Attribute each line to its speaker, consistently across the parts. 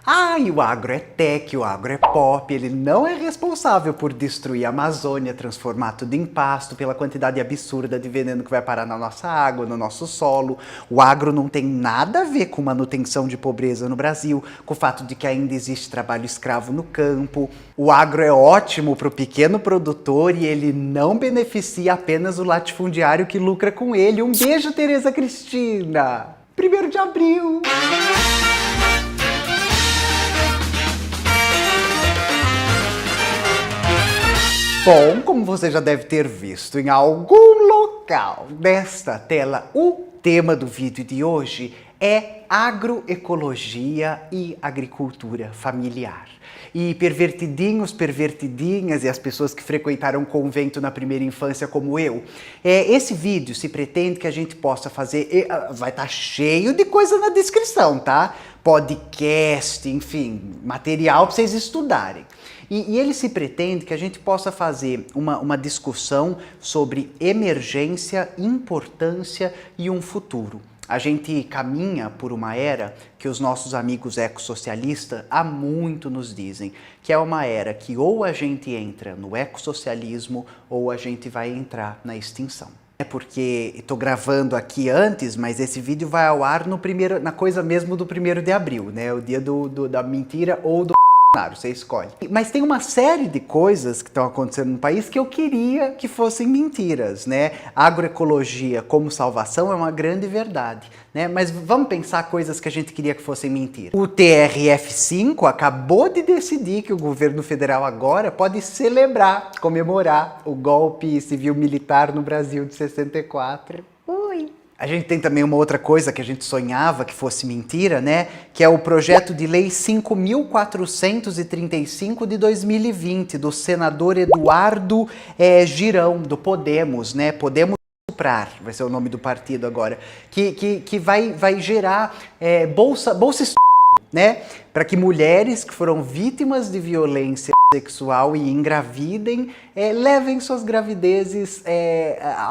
Speaker 1: E o agro é tech, o agro é pop, ele não é responsável por destruir a Amazônia, transformar tudo em pasto, pela quantidade absurda de veneno que vai parar na nossa água, no nosso solo. O agro não tem nada a ver com manutenção de pobreza no Brasil, com o fato de que ainda existe trabalho escravo no campo. O agro é ótimo para o pequeno produtor e ele não beneficia apenas o latifundiário que lucra com ele. Um beijo, Tereza Cristina! 1º de abril! Bom, como você já deve ter visto em algum local desta tela, o tema do vídeo de hoje é agroecologia e agricultura familiar. E pervertidinhos, pervertidinhas e as pessoas que frequentaram convento na primeira infância como eu, esse vídeo se pretende que a gente possa fazer, vai estar cheio de coisa na descrição, tá? Podcast, enfim, material para vocês estudarem. E ele se pretende que a gente possa fazer uma discussão sobre emergência, importância e um futuro. A gente caminha por uma era que os nossos amigos ecossocialistas há muito nos dizem, que é uma era que ou a gente entra no ecossocialismo ou a gente vai entrar na extinção. É porque estou gravando aqui antes, mas esse vídeo vai ao ar na coisa mesmo do 1º de abril, né? O dia da mentira ou do você escolhe. Mas tem uma série de coisas que estão acontecendo no país que eu queria que fossem mentiras, né? Agroecologia como salvação é uma grande verdade, né? Mas vamos pensar coisas que a gente queria que fossem mentiras. O TRF5 acabou de decidir que o governo federal agora pode celebrar, comemorar o golpe civil-militar no Brasil de 64. A gente tem também uma outra coisa que a gente sonhava que fosse mentira, né? Que é o projeto de lei 5.435 de 2020, do senador Eduardo Girão, do Podemos, né? Podemos Suprar, vai ser o nome do partido agora, que vai gerar bolsa né? Para que mulheres que foram vítimas de violência sexual e engravidem, levem suas gravidezes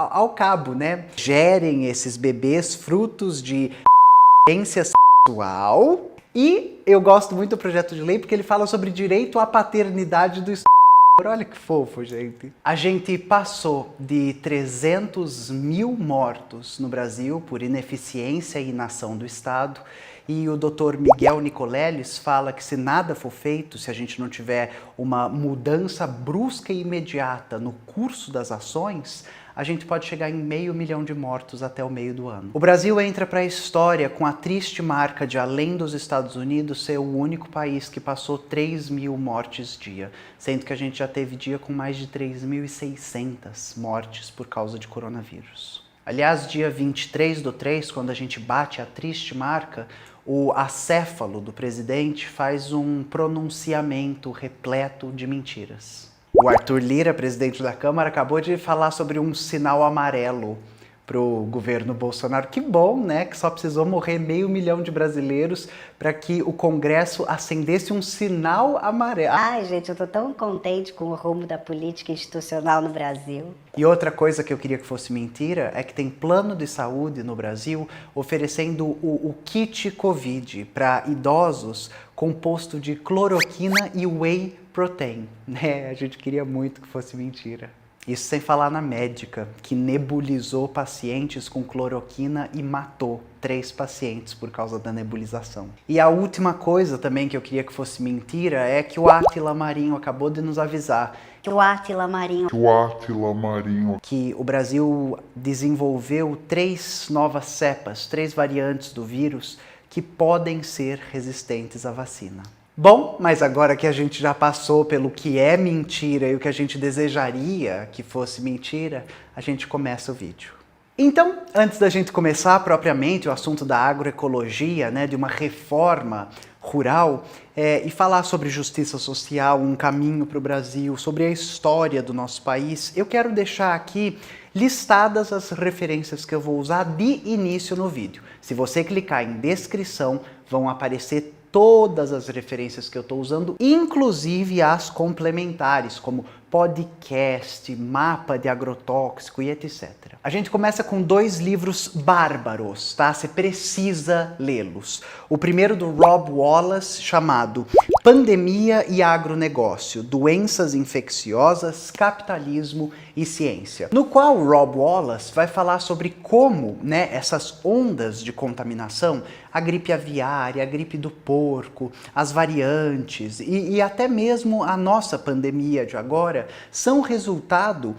Speaker 1: ao cabo, né? Gerem esses bebês frutos de violência sexual. E eu gosto muito do projeto de lei porque ele fala sobre direito à paternidade do estupro. Olha que fofo, gente. A gente passou de 300 mil mortos no Brasil por ineficiência e inação do Estado. E o Dr. Miguel Nicoleles fala que se nada for feito, se a gente não tiver uma mudança brusca e imediata no curso das ações, a gente pode chegar em 500 mil de mortos até o meio do ano. O Brasil entra para a história com a triste marca de, além dos Estados Unidos, ser o único país que passou 3.000 mortes dia, sendo que a gente já teve dia com mais de 3.600 mortes por causa de coronavírus. Aliás, dia 23/3, quando a gente bate a triste marca, o acéfalo do presidente faz um pronunciamento repleto de mentiras. O Arthur Lira, presidente da Câmara, acabou de falar sobre um sinal amarelo para o governo Bolsonaro. Que bom, né? Que só precisou morrer 500 mil de brasileiros para que o Congresso acendesse um sinal amarelo.
Speaker 2: Ai, gente, eu tô tão contente com o rumo da política institucional no Brasil.
Speaker 1: E outra coisa que eu queria que fosse mentira é que tem plano de saúde no Brasil oferecendo o kit Covid para idosos composto de cloroquina e whey protein, né? A gente queria muito que fosse mentira. Isso sem falar na médica, que nebulizou pacientes com cloroquina e matou 3 pacientes por causa da nebulização. E a última coisa também que eu queria que fosse mentira é que o Átila Marinho acabou de nos avisar que o Brasil desenvolveu 3 novas cepas, 3 variantes do vírus que podem ser resistentes à vacina. Bom, mas agora que a gente já passou pelo que é mentira e o que a gente desejaria que fosse mentira, a gente começa o vídeo. Então, antes da gente começar propriamente o assunto da agroecologia, né, de uma reforma rural, e falar sobre justiça social, um caminho para o Brasil, sobre a história do nosso país, eu quero deixar aqui listadas as referências que eu vou usar de início no vídeo. Se você clicar em descrição, vão aparecer todas as referências que eu estou usando, inclusive as complementares, como podcast, mapa de agrotóxico e etc. A gente começa com 2 livros bárbaros, tá? Você precisa lê-los. O primeiro do Rob Wallace, chamado Pandemia e Agronegócio, Doenças Infecciosas, Capitalismo e Ciência, no qual o Rob Wallace vai falar sobre como, né, essas ondas de contaminação, a gripe aviária, a gripe do porco, as variantes e até mesmo a nossa pandemia de agora, são resultado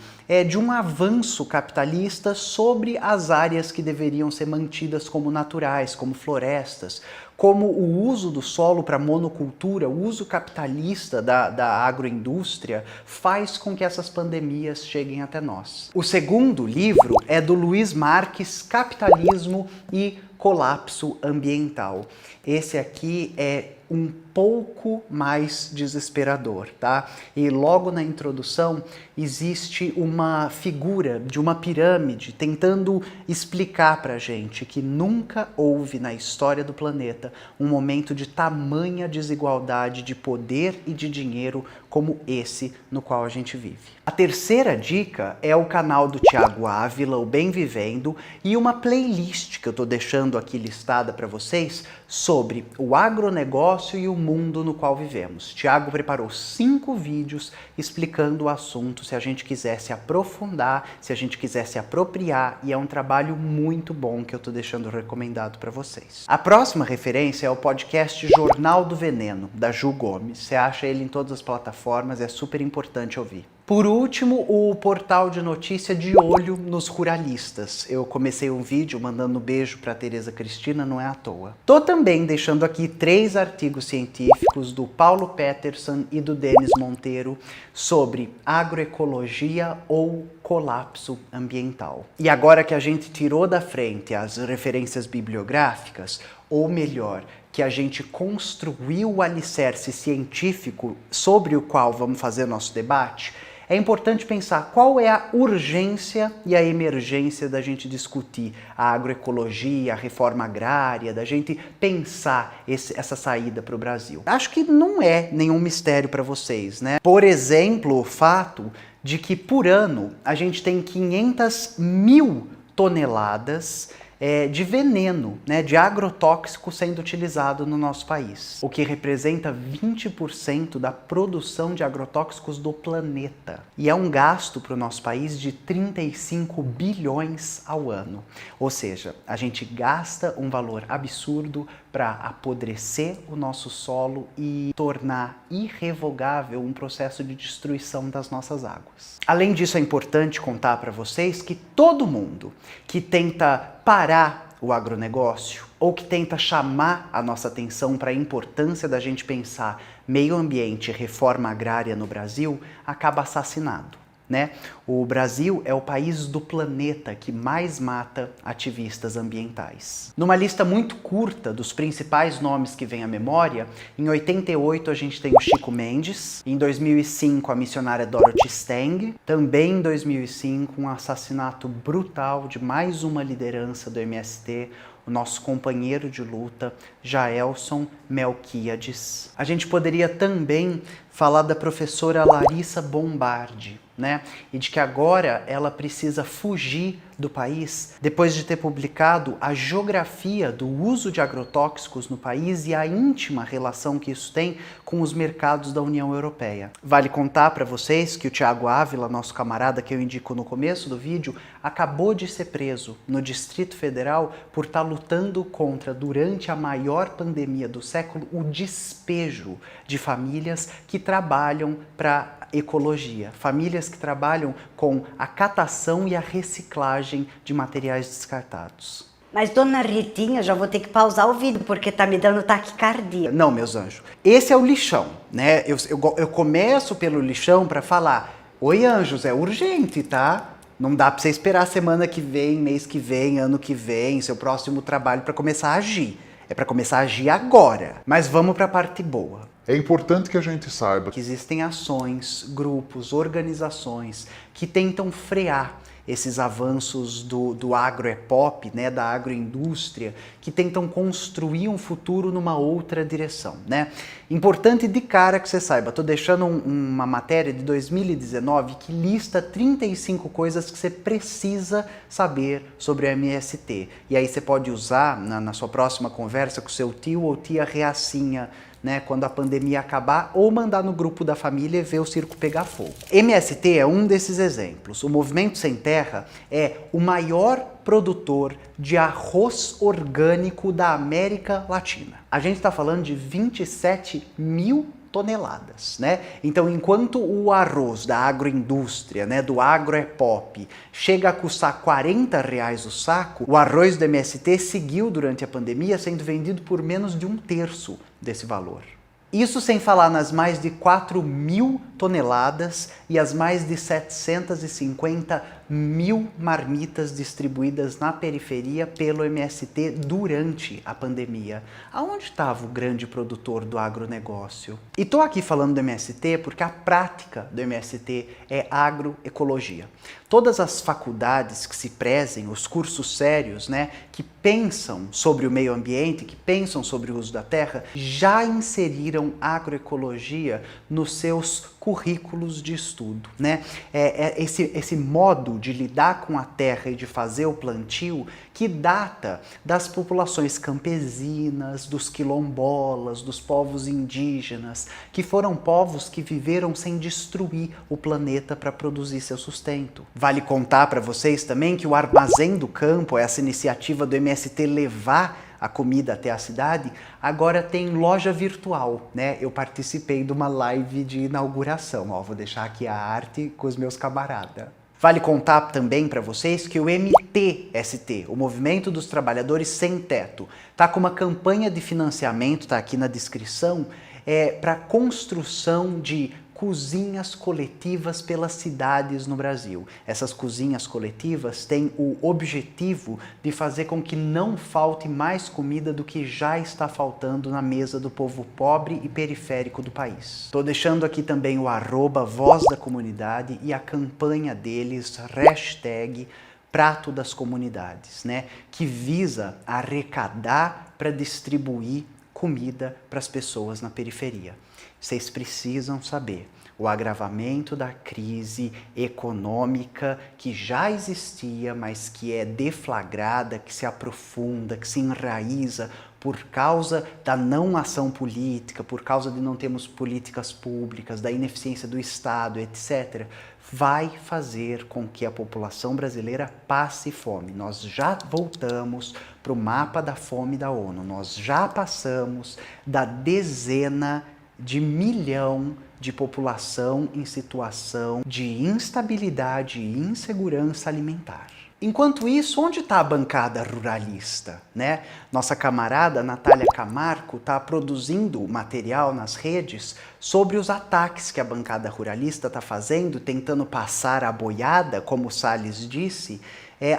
Speaker 1: de um avanço capitalista sobre as áreas que deveriam ser mantidas como naturais, como florestas, como o uso do solo para monocultura, o uso capitalista da agroindústria faz com que essas pandemias cheguem até nós. O segundo livro é do Luiz Marques, Capitalismo e Colapso Ambiental. Esse aqui é um pouco mais desesperador, tá? E logo na introdução existe uma figura de uma pirâmide tentando explicar pra gente que nunca houve na história do planeta um momento de tamanha desigualdade de poder e de dinheiro como esse no qual a gente vive. A terceira dica é o canal do Thiago Ávila, o Bem Vivendo, e uma playlist que eu tô deixando aqui listada para vocês sobre o agronegócio e o mundo no qual vivemos. Thiago preparou 5 vídeos explicando o assunto, se a gente quiser se aprofundar, se a gente quiser se apropriar, e é um trabalho muito bom que eu tô deixando recomendado para vocês. A próxima referência é o podcast Jornal do Veneno, da Ju Gomes. Você acha ele em todas as plataformas, é super importante ouvir. Por último, o portal de notícia De Olho nos Ruralistas. Eu comecei um vídeo mandando um beijo para Tereza Cristina, não é à toa. Tô também deixando aqui 3 artigos científicos do Paulo Peterson e do Denis Monteiro sobre agroecologia ou colapso ambiental. E agora que a gente tirou da frente as referências bibliográficas, ou melhor, que a gente construiu o alicerce científico sobre o qual vamos fazer nosso debate, é importante pensar qual é a urgência e a emergência da gente discutir a agroecologia, a reforma agrária, da gente pensar essa saída para o Brasil. Acho que não é nenhum mistério para vocês, né? Por exemplo, o fato de que por ano a gente tem 500 mil toneladas de veneno, né, de agrotóxico sendo utilizado no nosso país, o que representa 20% da produção de agrotóxicos do planeta. E é um gasto para o nosso país de 35 bilhões ao ano. Ou seja, a gente gasta um valor absurdo para apodrecer o nosso solo e tornar irrevogável um processo de destruição das nossas águas. Além disso, é importante contar para vocês que todo mundo que tenta parar o agronegócio ou que tenta chamar a nossa atenção para a importância da gente pensar meio ambiente e reforma agrária no Brasil acaba assassinado, né? O Brasil é o país do planeta que mais mata ativistas ambientais. Numa lista muito curta dos principais nomes que vem à memória, em 88 a gente tem o Chico Mendes, em 2005 a missionária Dorothy Stang, também em 2005 um assassinato brutal de mais uma liderança do MST, o nosso companheiro de luta, Jaelson Melquiades. A gente poderia também falar da professora Larissa Bombardi, né? E de que agora ela precisa fugir do país depois de ter publicado a geografia do uso de agrotóxicos no país e a íntima relação que isso tem com os mercados da União Europeia. Vale contar para vocês que o Thiago Ávila, nosso camarada que eu indico no começo do vídeo, acabou de ser preso no Distrito Federal por estar lutando contra, durante a maior pandemia do século, o despejo de famílias que trabalham para ecologia, famílias que trabalham com a catação e a reciclagem de materiais descartados.
Speaker 2: Mas, dona Ritinha, já vou ter que pausar o vídeo, porque tá me dando taquicardia.
Speaker 1: Não, meus anjos. Esse é o lixão, né? Eu começo pelo lixão para falar: oi, anjos, é urgente, tá? Não dá para você esperar semana que vem, mês que vem, ano que vem, seu próximo trabalho para começar a agir. É para começar a agir agora. Mas vamos para a parte boa.
Speaker 3: É importante que a gente saiba
Speaker 1: que existem ações, grupos, organizações que tentam frear esses avanços do agro-pop, né, da agroindústria, que tentam construir um futuro numa outra direção, né? Importante de cara que você saiba, estou deixando uma matéria de 2019 que lista 35 coisas que você precisa saber sobre o MST. E aí você pode usar na sua próxima conversa com seu tio ou tia reacinha, né, quando a pandemia acabar, ou mandar no grupo da família e ver o circo pegar fogo. MST é um desses exemplos. O Movimento Sem Terra é o maior produtor de arroz orgânico da América Latina. A gente está falando de 27 mil toneladas, né? Então, enquanto o arroz da agroindústria, né, do agro-pop, chega a custar R$ 40 o saco, o arroz do MST seguiu durante a pandemia sendo vendido por menos de 1/3 desse valor. Isso sem falar nas mais de 4 mil toneladas e as mais de 750 mil marmitas distribuídas na periferia pelo MST durante a pandemia. Aonde estava o grande produtor do agronegócio? E estou aqui falando do MST porque a prática do MST é agroecologia. Todas as faculdades que se prezem, os cursos sérios, né, que pensam sobre o meio ambiente, que pensam sobre o uso da terra, já inseriram agroecologia nos seus currículos de estudo, né? Esse modo de lidar com a terra e de fazer o plantio que data das populações campesinas, dos quilombolas, dos povos indígenas, que foram povos que viveram sem destruir o planeta para produzir seu sustento. Vale contar para vocês também que o Armazém do Campo, essa iniciativa do MST levar a comida até a cidade, agora tem loja virtual, né? Eu participei de uma live de inauguração, ó, vou deixar aqui a arte com os meus camaradas. Vale contar também para vocês que o MTST, o Movimento dos Trabalhadores Sem Teto, tá com uma campanha de financiamento, tá aqui na descrição, para construção de cozinhas coletivas pelas cidades no Brasil. Essas cozinhas coletivas têm o objetivo de fazer com que não falte mais comida do que já está faltando na mesa do povo pobre e periférico do país. Estou deixando aqui também o @Voz da Comunidade e a campanha deles, #Prato das Comunidades, né, que visa arrecadar para distribuir comida para as pessoas na periferia. Vocês precisam saber, o agravamento da crise econômica que já existia, mas que é deflagrada, que se aprofunda, que se enraiza por causa da não ação política, por causa de não termos políticas públicas, da ineficiência do Estado, etc., vai fazer com que a população brasileira passe fome. Nós já voltamos para o mapa da fome da ONU, nós já passamos da dezena de milhão de população em situação de instabilidade e insegurança alimentar. Enquanto isso, onde está a bancada ruralista, né? Nossa camarada Natália Camargo está produzindo material nas redes sobre os ataques que a bancada ruralista está fazendo, tentando passar a boiada, como o Salles disse,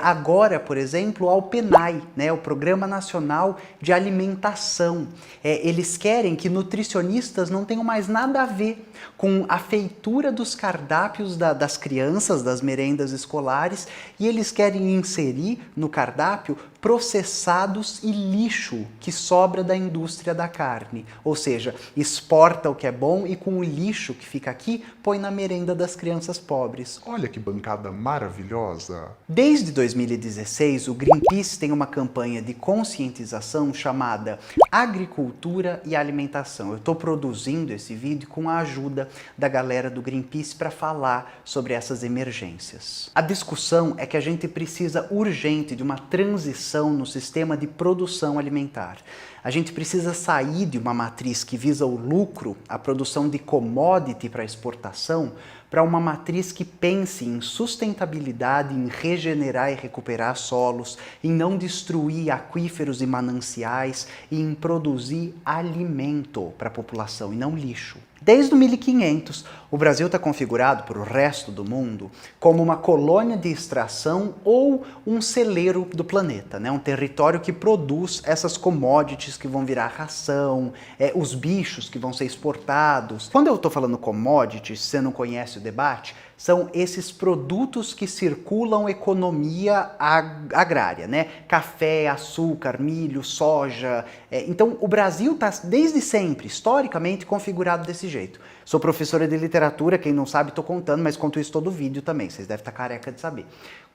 Speaker 1: agora, por exemplo, ao PNAE, né, o Programa Nacional de Alimentação. Eles querem que nutricionistas não tenham mais nada a ver com a feitura dos cardápios das crianças, das merendas escolares, e eles querem inserir no cardápio processados e lixo que sobra da indústria da carne. Ou seja, exporta o que é bom e com o lixo que fica aqui, põe na merenda das crianças pobres.
Speaker 3: Olha que bancada maravilhosa!
Speaker 1: Desde 2016, o Greenpeace tem uma campanha de conscientização chamada Agricultura e Alimentação. Eu estou produzindo esse vídeo com a ajuda da galera do Greenpeace para falar sobre essas emergências. A discussão é que a gente precisa urgente de uma transição no sistema de produção alimentar. A gente precisa sair de uma matriz que visa o lucro, a produção de commodity para exportação, para uma matriz que pense em sustentabilidade, em regenerar e recuperar solos, em não destruir aquíferos e mananciais e em produzir alimento para a população e não lixo. Desde o 1500, o Brasil está configurado para o resto do mundo como uma colônia de extração ou um celeiro do planeta, né? Um território que produz essas commodities commodities que vão virar ração, os bichos que vão ser exportados. Quando eu estou falando commodities, se você não conhece o debate, são esses produtos que circulam economia agrária, né? Café, açúcar, milho, soja. Então, o Brasil está, desde sempre, historicamente, configurado desse jeito. Sou professora de literatura, quem não sabe, estou contando, mas conto isso todo vídeo também, vocês devem estar careca de saber.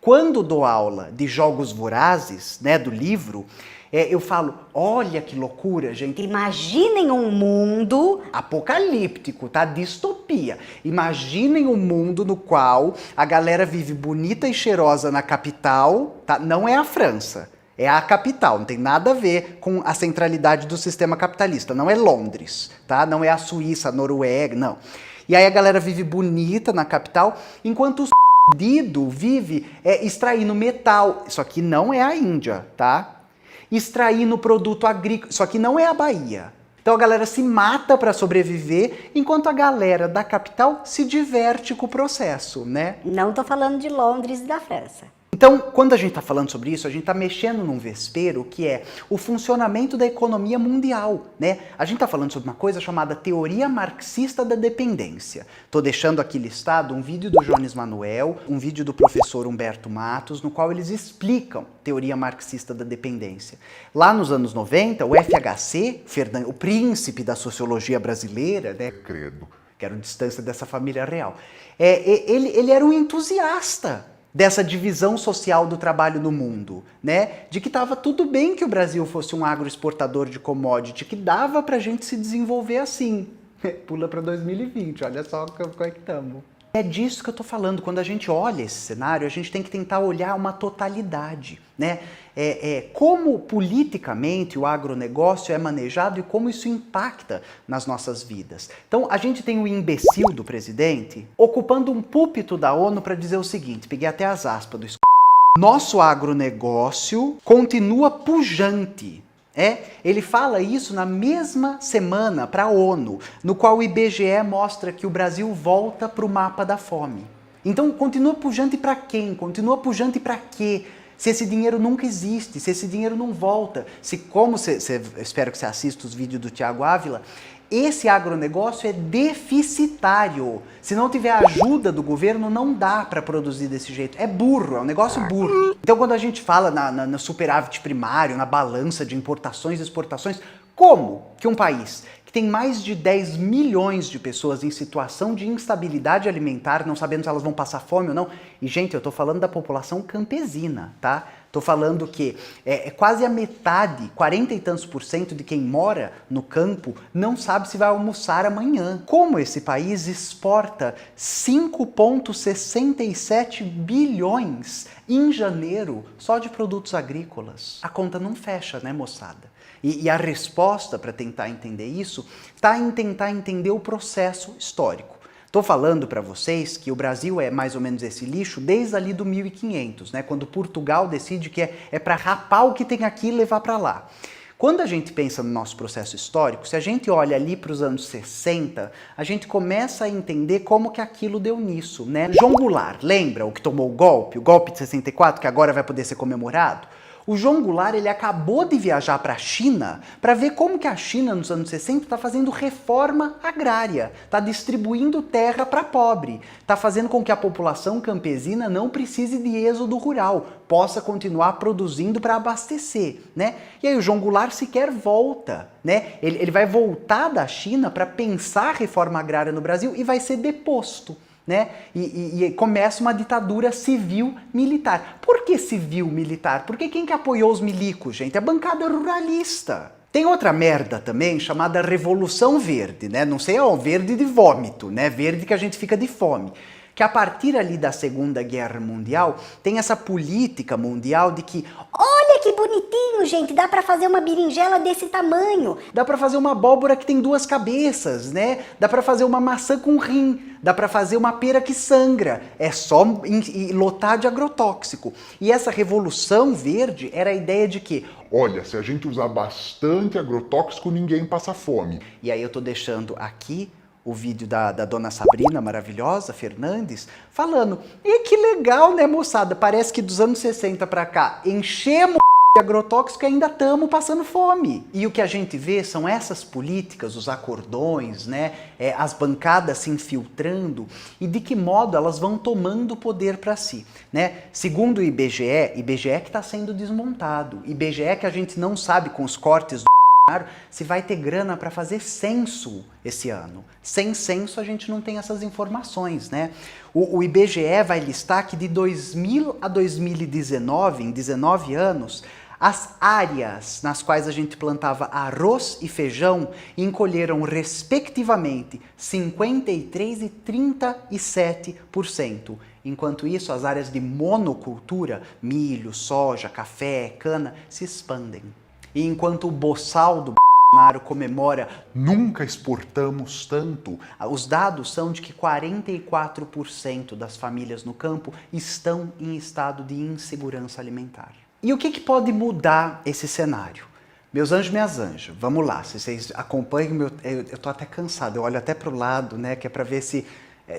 Speaker 1: Quando dou aula de Jogos Vorazes, né, do livro, eu falo, olha que loucura, gente.
Speaker 2: Imaginem um mundo
Speaker 1: Apocalíptico, tá? Distopia. Imaginem um mundo no qual a galera vive bonita e cheirosa na capital, tá? Não é a França, é a capital, não tem nada a ver com a centralidade do sistema capitalista, não é Londres, tá? Não é a Suíça, a Noruega, não. E aí a galera vive bonita na capital, enquanto os bandido vive extraindo metal. Isso aqui não é a Índia, tá? Extraindo produto agrícola. Isso aqui não é a Bahia. Então a galera se mata para sobreviver, enquanto a galera da capital se diverte com o processo, né?
Speaker 2: Não estou falando de Londres e da França.
Speaker 1: Então, quando a gente está falando sobre isso, a gente está mexendo num vespeiro que é o funcionamento da economia mundial, né? A gente está falando sobre uma coisa chamada teoria marxista da dependência. Estou deixando aqui listado um vídeo do Jones Manuel, um vídeo do professor Humberto Matos, no qual eles explicam teoria marxista da dependência. Lá nos anos 90, o FHC, o príncipe da sociologia brasileira, né?
Speaker 3: Credo.
Speaker 1: Quero distância dessa família real. Ele era um entusiasta dessa divisão social do trabalho no mundo, né? De que estava tudo bem que o Brasil fosse um agroexportador de commodity, que dava pra gente se desenvolver assim. Pula para 2020, olha só como é que estamos. É disso que eu tô falando. Quando a gente olha esse cenário, a gente tem que tentar olhar uma totalidade, né? Como politicamente o agronegócio é manejado e como isso impacta nas nossas vidas. Então, a gente tem o imbecil do presidente ocupando um púlpito da ONU para dizer o seguinte, peguei até as aspas do nosso agronegócio continua pujante. Ele fala isso na mesma semana para a ONU, no qual o IBGE mostra que o Brasil volta para o mapa da fome. Então, continua pujante para quem? Continua pujante para quê? Se esse dinheiro nunca existe, se esse dinheiro não volta, espero que você assista os vídeos do Tiago Ávila, esse agronegócio é deficitário. Se não tiver ajuda do governo, não dá para produzir desse jeito. É burro, é um negócio burro. Então, quando a gente fala no superávit primário, na balança de importações e exportações, como que um país que tem mais de 10 milhões de pessoas em situação de instabilidade alimentar, não sabendo se elas vão passar fome ou não, e gente, eu tô falando da população campesina, tá? Tô falando que quase a metade, 40 e tantos % de quem mora no campo não sabe se vai almoçar amanhã. Como esse país exporta 5,67 bilhões em janeiro só de produtos agrícolas? A conta não fecha, né, moçada? E a resposta para tentar entender isso está em tentar entender o processo histórico. Estou falando para vocês que o Brasil é mais ou menos esse lixo desde ali do 1500, né? Quando Portugal decide que é para rapar o que tem aqui e levar para lá. Quando a gente pensa no nosso processo histórico, se a gente olha ali para os anos 60, a gente começa a entender como que aquilo deu nisso, né? João Goulart, lembra o que tomou o golpe de 64, que agora vai poder ser comemorado? O João Goulart, ele acabou de viajar para a China para ver como que a China, nos anos 60, está fazendo reforma agrária, está distribuindo terra para pobre, está fazendo com que a população campesina não precise de êxodo rural, possa continuar produzindo para abastecer, né? E aí o João Goulart sequer volta, né? Ele vai voltar da China para pensar a reforma agrária no Brasil e vai ser deposto. Né? E começa uma ditadura civil-militar. Por que civil-militar? Porque quem que apoiou os milicos, gente? A bancada ruralista. Tem outra merda também chamada Revolução Verde, né? Não sei, verde de vômito, né? Verde que a gente fica de fome. Que a partir ali da Segunda Guerra Mundial tem essa política mundial de que
Speaker 2: olha que bonitinho, gente, dá pra fazer uma berinjela desse tamanho.
Speaker 1: Dá pra fazer uma abóbora que tem 2 cabeças, né? Dá pra fazer uma maçã com rim, dá pra fazer uma pera que sangra. É só lotar de agrotóxico. E essa Revolução Verde era a ideia de que
Speaker 3: olha, se a gente usar bastante agrotóxico, ninguém passa fome.
Speaker 1: E aí eu tô deixando aqui o vídeo da dona Sabrina, maravilhosa, Fernandes, falando, e que legal, né, moçada? Parece que dos anos 60 pra cá, enchemos agrotóxico e ainda estamos passando fome. E o que a gente vê são essas políticas, os acordões, né, as bancadas se infiltrando e de que modo elas vão tomando poder para si. Né? Segundo o IBGE que está sendo desmontado, IBGE que a gente não sabe com os cortes do se vai ter grana para fazer censo esse ano. Sem censo a gente não tem essas informações, né? O IBGE vai listar que de 2000 a 2019, em 19 anos, as áreas nas quais a gente plantava arroz e feijão encolheram respectivamente 53% e 37%. Enquanto isso, as áreas de monocultura, milho, soja, café, cana, se expandem. E enquanto o boçal do Bolsonaro comemora "nunca exportamos tanto", os dados são de que 44% das famílias no campo estão em estado de insegurança alimentar. E o que pode mudar esse cenário? Meus anjos e minhas anjas, vamos lá, se vocês acompanham, eu tô até cansado, eu olho até pro lado, né, que é para ver se,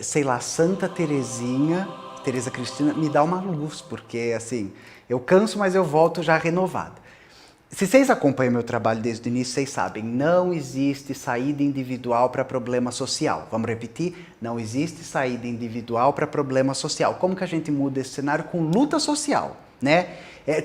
Speaker 1: sei lá, Santa Teresa Cristina, me dá uma luz, porque assim, eu canso, mas eu volto já renovada. Se vocês acompanham meu trabalho desde o início, vocês sabem, não existe saída individual para problema social. Vamos repetir? Não existe saída individual para problema social. Como que a gente muda esse cenário? Com luta social, né?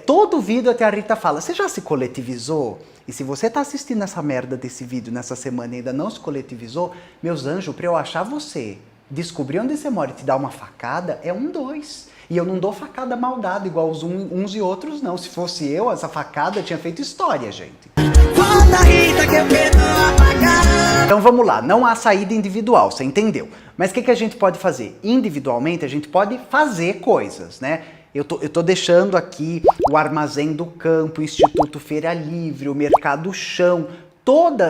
Speaker 1: Todo vídeo até a Rita fala, você já se coletivizou? E se você está assistindo essa merda desse vídeo nessa semana e ainda não se coletivizou, meus anjos, para eu achar você, descobrir onde você mora e te dar uma facada, é 2. E eu não dou facada maldada igual os uns e outros, não. Se fosse eu, essa facada tinha feito história, gente. Então vamos lá, não há saída individual, você entendeu? Mas o que a gente pode fazer? Individualmente, a gente pode fazer coisas, né? Eu tô deixando aqui o Armazém do Campo, o Instituto Feira Livre, o Mercado Chão,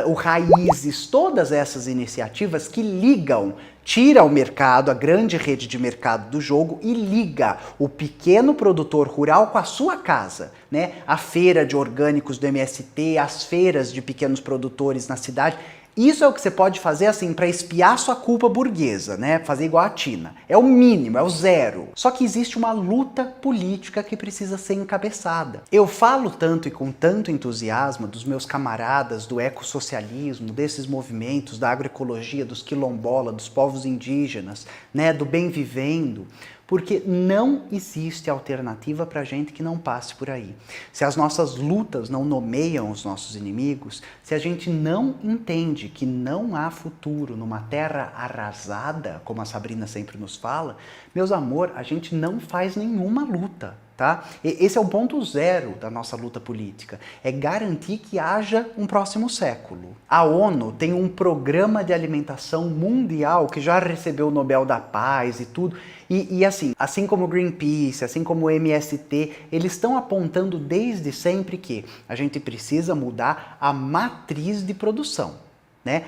Speaker 1: o Raízes, todas essas iniciativas que ligam, tira o mercado, a grande rede de mercado do jogo e liga o pequeno produtor rural com a sua casa, né? A feira de orgânicos do MST, as feiras de pequenos produtores na cidade. Isso é o que você pode fazer assim para espiar sua culpa burguesa, né? Fazer igual a Tina. É o mínimo, é o zero. Só que existe uma luta política que precisa ser encabeçada. Eu falo tanto e com tanto entusiasmo dos meus camaradas do ecossocialismo, desses movimentos, da agroecologia, dos quilombola, dos povos indígenas, né? Do bem vivendo. Porque não existe alternativa para gente que não passe por aí. Se as nossas lutas não nomeiam os nossos inimigos, se a gente não entende que não há futuro numa terra arrasada, como a Sabrina sempre nos fala, meus amor, a gente não faz nenhuma luta. Tá? Esse é o ponto zero da nossa luta política, é garantir que haja um próximo século. A ONU tem um programa de alimentação mundial que já recebeu o Nobel da Paz e tudo, e assim como o Greenpeace, assim como o MST, eles estão apontando desde sempre que a gente precisa mudar a matriz de produção, né?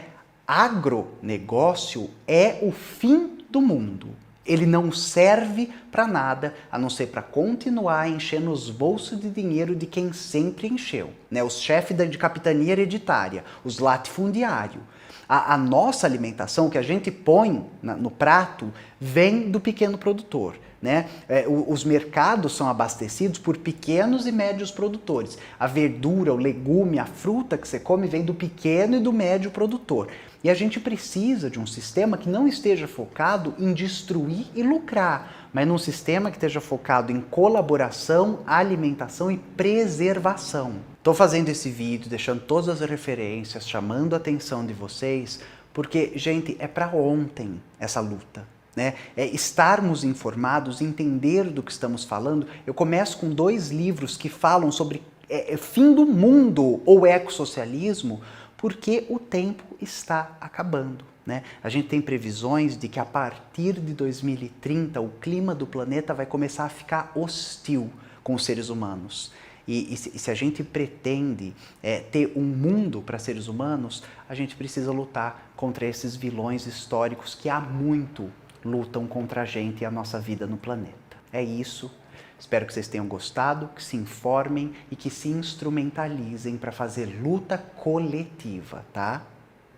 Speaker 1: Agronegócio é o fim do mundo. Ele não serve para nada, a não ser para continuar enchendo os bolsos de dinheiro de quem sempre encheu, né? Os chefes de capitania hereditária, os latifundiários. A nossa alimentação, que a gente põe no prato, vem do pequeno produtor. Né? Os mercados são abastecidos por pequenos e médios produtores. A verdura, o legume, a fruta que você come vem do pequeno e do médio produtor. E a gente precisa de um sistema que não esteja focado em destruir e lucrar, mas num sistema que esteja focado em colaboração, alimentação e preservação. Estou fazendo esse vídeo, deixando todas as referências, chamando a atenção de vocês, porque, gente, é para ontem essa luta. Né? Estarmos informados, entender do que estamos falando. Eu começo com 2 livros que falam sobre fim do mundo ou ecossocialismo, porque o tempo está acabando. Né? A gente tem previsões de que a partir de 2030 o clima do planeta vai começar a ficar hostil com os seres humanos. E se a gente pretende ter um mundo para seres humanos, a gente precisa lutar contra esses vilões históricos que há muito lutam contra a gente e a nossa vida no planeta. É isso. Espero que vocês tenham gostado, que se informem e que se instrumentalizem para fazer luta coletiva, tá?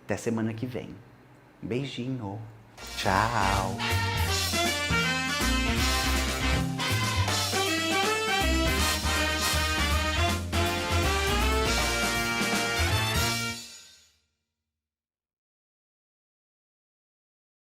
Speaker 1: Até semana que vem. Um beijinho. Tchau.